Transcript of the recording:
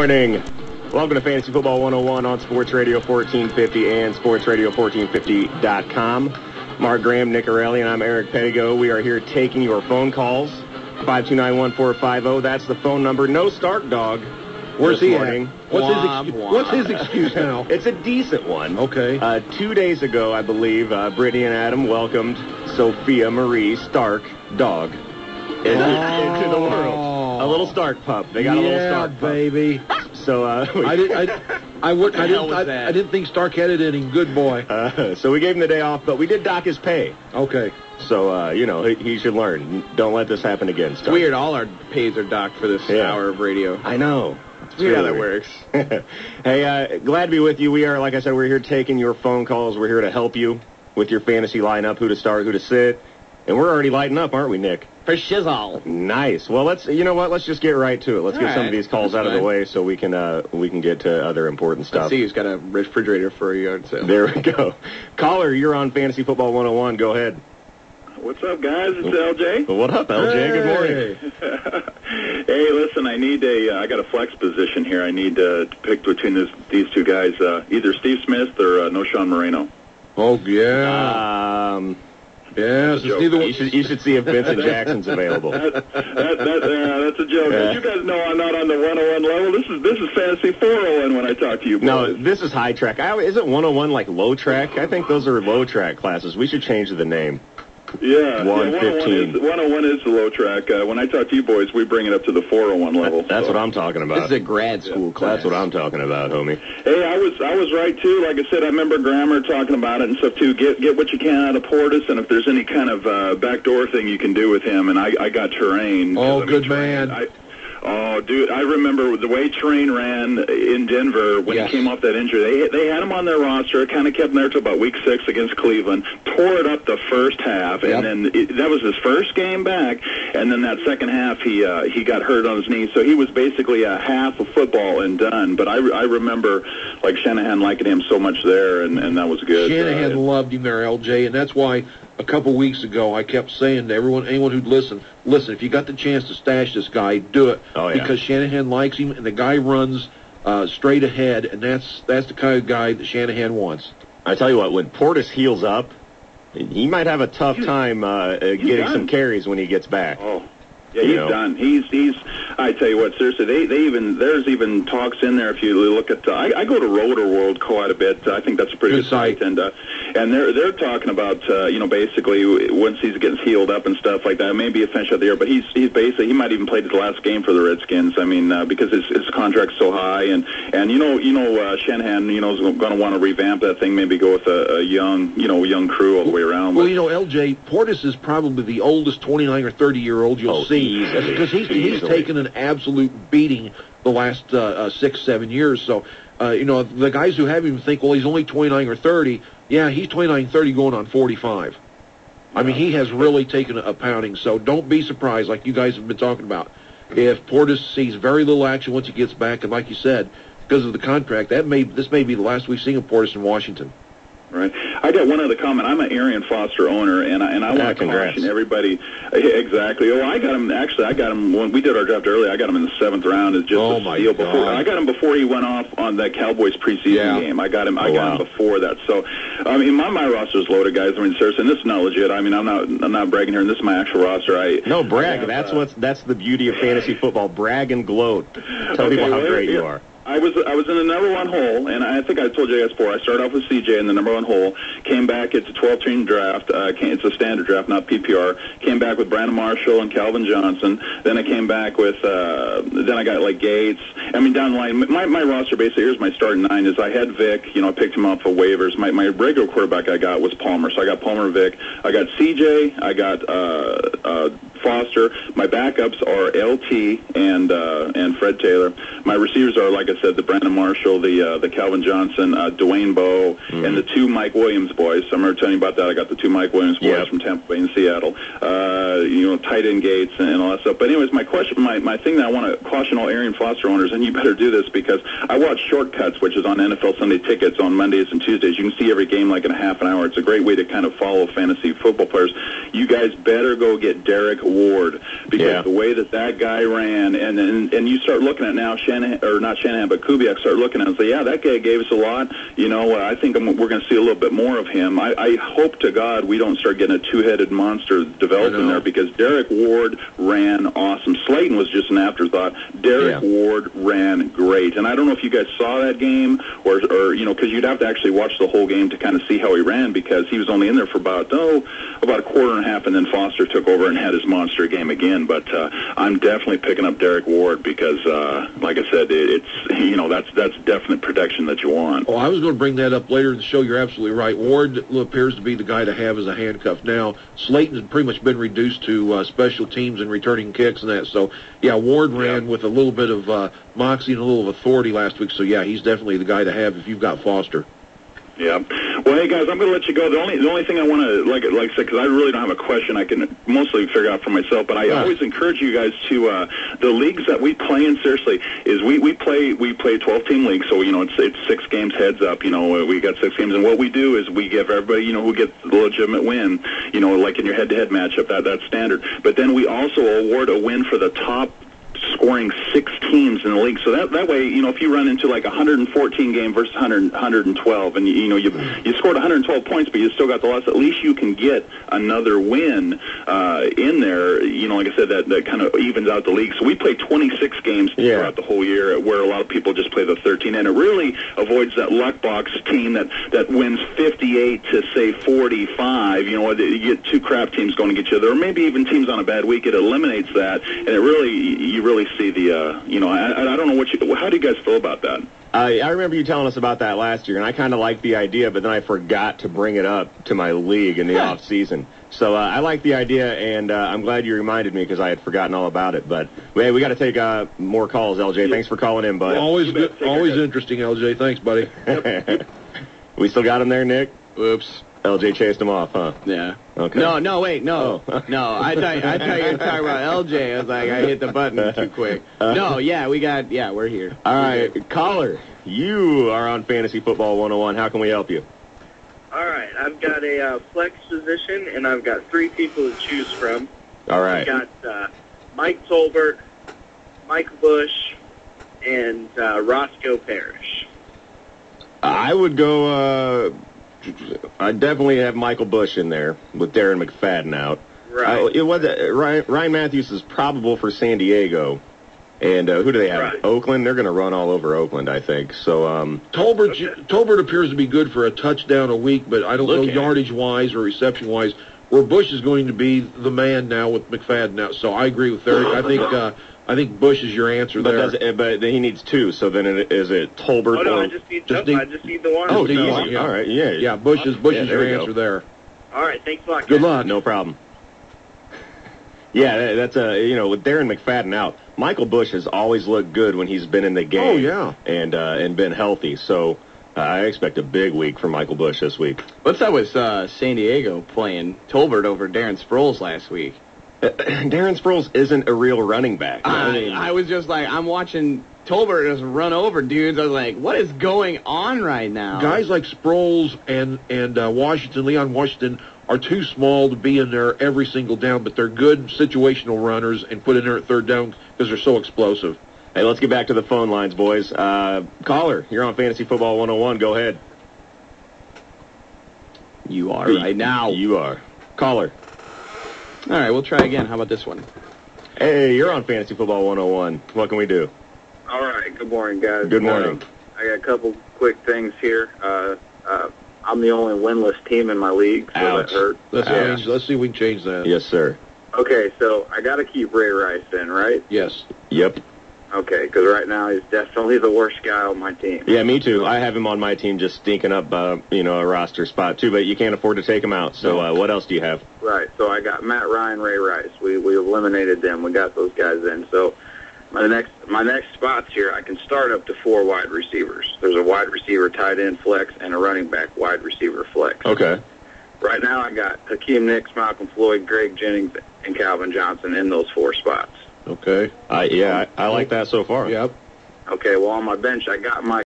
morning. Welcome to Fantasy Football 101 on Sports Radio 1450 and sportsradio1450.com. Mark Graham, Nick Arelli, and I'm Eric Pedigo. We are here taking your phone calls. 529-1450. That's the phone number. No Stark Dog. Where's he morning. at? What's his excuse now? It's a decent one. Okay. 2 days ago, I believe, Brittany and Adam welcomed Sophia Marie Stark Dog into the world. A little Stark pup. They got a little Stark pup. Baby. So I didn't think Stark had it in him. Good boy. So we gave him the day off, but we did dock his pay. Okay. So, he should learn. Don't let this happen again, Stark. It's weird. All our pays are docked for this hour of radio. I know. It's weird how that works. Hey, glad to be with you. We are, like I said, we're here taking your phone calls. We're here to help you with your fantasy lineup, who to start, who to sit. And we're already lighting up, aren't we, Nick? For shizzle. Nice. Well, let's just get right to it. Let's get some of these calls out of the way so we can get to other important stuff. Let's see who's got a refrigerator for a yard sale. There we go. Caller, you're on Fantasy Football 101. Go ahead. What's up, guys? It's LJ. What up, LJ? Hey. Good morning. Hey, listen, I got a flex position here. I need to pick between these two guys, either Steve Smith or Noshawn Moreno. Oh, yeah. Yes, it's neither one. You should see if Vincent Jackson's available. That's a joke. You guys know I'm not on the 101 level. This is fantasy 401 when I talk to you boys. No, this is high track. Isn't 101 like low track? I think those are low track classes. We should change the name. Yeah, 115. 101 is the low track. When I talk to you boys, we bring it up to the 401 level. That's what I'm talking about. This is a grad school class. That's what I'm talking about, homie. Hey, I was right too. Like I said, I remember Grammer talking about it and stuff too. Get what you can out of Portis, and if there's any kind of backdoor thing you can do with him. And I got Terrain. Oh, good man. Oh, dude, I remember the way Terrain ran in Denver when he came off that injury. They had him on their roster, kind of kept him there till about week 6 against Cleveland, tore it up the first half, and then that was his first game back, and then that second half he got hurt on his knee, so he was basically a half of football and done. But I remember, like, Shanahan liking him so much there, and that was good. Shanahan loved him there, LJ, and that's why a couple weeks ago I kept saying to anyone who'd listen, if you got the chance to stash this guy, do it. Oh, yeah. Because Shanahan likes him, and the guy runs straight ahead, and that's the kind of guy that Shanahan wants. I tell you what, when Portis heals up, he might have a tough time getting some carries when he gets back. Oh. Yeah, he's done. He's. I tell you what, seriously, there's even talks in there. If you look at, I go to Rotor World quite a bit. I think that's a pretty good site, and they're talking about, basically once he gets healed up and stuff like that, maybe a finish of the year. But he's basically, he might even play his last game for the Redskins. I mean, because his contract's so high, and Shanahan, is going to want to revamp that thing. Maybe go with a young crew all the way around. Well, LJ, Portis is probably the oldest 29 or 30-year-old you'll see. Because he's taken an absolute beating the last 6-7 years. So, the guys who have him think, well, he's only 29 or 30. Yeah, he's 29, 30 going on 45. I mean, he has really taken a pounding. So don't be surprised, like you guys have been talking about. If Portis sees very little action once he gets back, and like you said, because of the contract, this may be the last we've seen of Portis in Washington. Right. I got one other comment. I'm an Arian Foster owner, and I want to caution everybody. Exactly. Oh, I got him when we did our draft early. I got him in the 7th round as just a steal. I got him before he went off on that Cowboys preseason game. I got him before that. So, I mean, my roster is loaded, guys. I mean, seriously, and this is not legit. I mean, I'm not bragging here, and this is my actual roster. No brag. That's the beauty of fantasy football. Brag and gloat. Tell people how great you are. I was in the number 1 hole, and I think I told you guys before. I started off with CJ in the number 1 hole. Came back. It's a 12-team draft. It's a standard draft, not PPR. Came back with Brandon Marshall and Calvin Johnson. Then I came back with. Then I got like Gates. I mean, down the line, my roster basically. Here's my starting 9. Is I had Vic. I picked him up for waivers. My regular quarterback I got was Palmer. So I got Palmer, Vic. I got CJ. I got Foster. My backups are LT and Fred Taylor. My receivers are, like I said, the Brandon Marshall, the Calvin Johnson, Dwayne Bowe, and the 2 Mike Williams boys. So I'm going to tell you about that. I got the 2 Mike Williams boys from Tampa Bay and Seattle. Tight end Gates and all that stuff. But anyways, my thing that I want to caution all Arian Foster owners, and you better do this because I watch Shortcuts, which is on NFL Sunday Tickets on Mondays and Tuesdays. You can see every game like in a half an hour. It's a great way to kind of follow fantasy football players. You guys better go get Derek Ward, because the way that guy ran, and you start looking at now Shanahan, or not Shanahan, but Kubiak start looking at it and say, yeah, that guy gave us a lot. I think we're going to see a little bit more of him. I hope to God we don't start getting a two-headed monster developing there, because Derek Ward ran awesome. Slayton was just an afterthought. Derek Ward ran great, and I don't know if you guys saw that game, or because you'd have to actually watch the whole game to kind of see how he ran, because he was only in there for about a quarter and a half, and then Foster took over and had his monster game again. But I'm definitely picking up Derek Ward because, like I said, it's that's definite protection that you want. Oh, I was going to bring that up later in the show. You're absolutely right. Ward appears to be the guy to have as a handcuff now. Slayton has pretty much been reduced to special teams and returning kicks and that. So, yeah, Ward ran with a little bit of moxie and a little of authority last week. So, yeah, he's definitely the guy to have if you've got Foster. Yeah. Well, hey, guys, I'm going to let you go. The only thing I want to, like I said, because I really don't have a question, I can mostly figure out for myself, but I always encourage you guys to, the leagues that we play in, seriously, is we play a 12-team league, so, it's 6 games heads up, we got 6 games, and what we do is we give everybody, who gets the legitimate win, like in your head-to-head matchup, that's standard. But then we also award a win for the top scoring 6 teams in the league. So that way, if you run into like a 114 game versus 112, and you scored 112 points, but you still got the loss, at least you can get another win in there. Like I said, that kind of evens out the league. So we play 26 games throughout the whole year, where a lot of people just play the 13, and it really avoids that luck box team that wins 58 to say 45. You get 2 crap teams going against each other, or maybe even teams on a bad week. It eliminates that, and it you really see the, I don't know how do you guys feel about that? I remember you telling us about that last year, and I kind of liked the idea, but then I forgot to bring it up to my league in the off season. So I like the idea, and I'm glad you reminded me, because I had forgotten all about it. But hey, we got to take more calls, LJ. Thanks for calling in, bud. Always good, always interesting, LJ. Thanks, buddy. We still got him there, Nick? Oops. LJ chased him off, huh? Yeah. Okay. No, wait, no. No, I thought you were talking about LJ. I was like, I hit the button too quick. No, we're here. All right, caller, you are on Fantasy Football 101. How can we help you? All right, I've got a flex position, and I've got 3 people to choose from. All right. I've got Mike Tolbert, Michael Bush, and Roscoe Parrish. I would go... I definitely have Michael Bush in there with Darren McFadden out. Right. Ryan Matthews is probable for San Diego. And who do they have? Right. Oakland? They're going to run all over Oakland, I think. So Tolbert appears to be good for a touchdown a week, but I don't know yardage-wise or reception-wise, where Bush is going to be the man now with McFadden out. So I agree with Eric. I think Bush is your answer there. But he needs 2, so then is it Tolbert? Oh, no, I just need the one. Oh, easy. Yeah. All right, Yeah, Bush is your answer there. All right, thanks a lot. Good luck. No problem. Yeah, that's with Darren McFadden out, Michael Bush has always looked good when he's been in the game. Oh, yeah. And been healthy. So I expect a big week for Michael Bush this week. What's that with San Diego playing Tolbert over Darren Sproles last week? Darren Sproles isn't a real running back. I was just like, I'm watching Tolbert just run over dudes. I was like, what is going on right now? Guys like Sproles and Leon Washington are too small to be in there every single down, but they're good situational runners and put in there at third down because they're so explosive. Hey, let's get back to the phone lines, boys. Caller, you're on Fantasy Football 101. Go ahead. You are right now. You are. Caller. All right, we'll try again. How about this one? Hey, you're on Fantasy Football 101. What can we do? All right. Good morning, guys. Good morning. I got a couple quick things here. I'm the only winless team in my league, so that hurt. Let's see if we can change that. Yes, sir. Okay, so I got to keep Ray Rice in, right? Yes. Yep. Okay, because right now he's definitely the worst guy on my team. Yeah, me too. I have him on my team just stinking up, a roster spot, too, but you can't afford to take him out. So what else do you have? Right, so I got Matt Ryan, Ray Rice. We eliminated them. We got those guys in. So my next spots here, I can start up to 4 wide receivers. There's a wide receiver, tight end flex, and a running back wide receiver flex. Okay. Right now I got Hakeem Nicks, Malcolm Floyd, Greg Jennings, and Calvin Johnson in those 4 spots. Okay. I like that so far. Yep. Okay, well, on my bench, I got my